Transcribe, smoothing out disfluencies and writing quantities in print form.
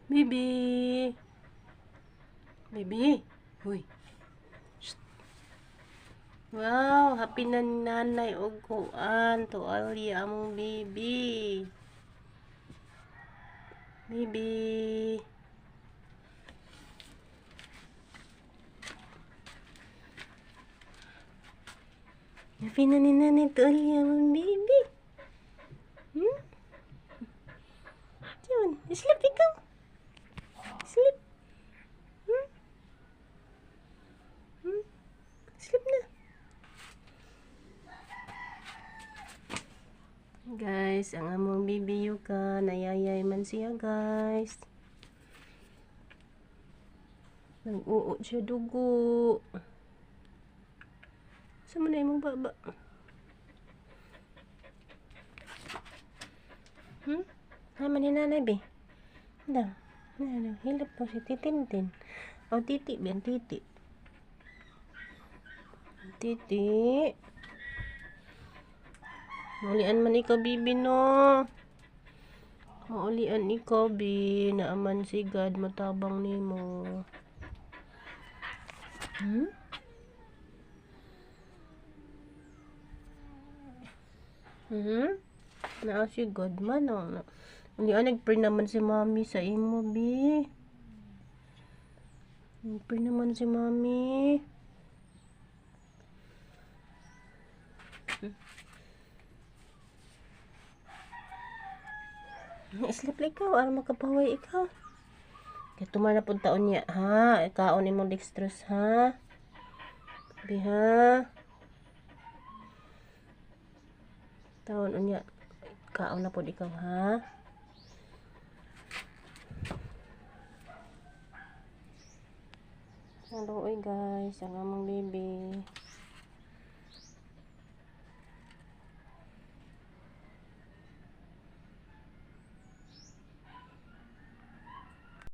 Bibi. Bibi. Huy. Shh. Wow, happy na ni nanay og kuan to ali among bibi. Bibi. Happy na ni nanay to ali among bibi. Diyan, sleep ikaw. Sleep. Sleep na. Guys, ang among bibi Yuka, nayayay man siya guys. Nag-uot siya dugo. Saan mo na imong baba? Naman ni nanay be. Dang. Hilap po si Titintin. O titi ben titi. Titi. Maulian man ikaw bibi no. Maulian ikaw bi. Naaman si God matabang nimo. Naa si God man o. Ulian nagpray naman si mami sa imo bi. Nagpray naman si mami. Sleep like ikaw, aram makapaway ikaw. Kaya tumar na pud taon niya, ha? Ikaon imong dextrose, ha? Biha. Taon unya, kaon na pud ikaw, ha? Hello, guys, ang among baby.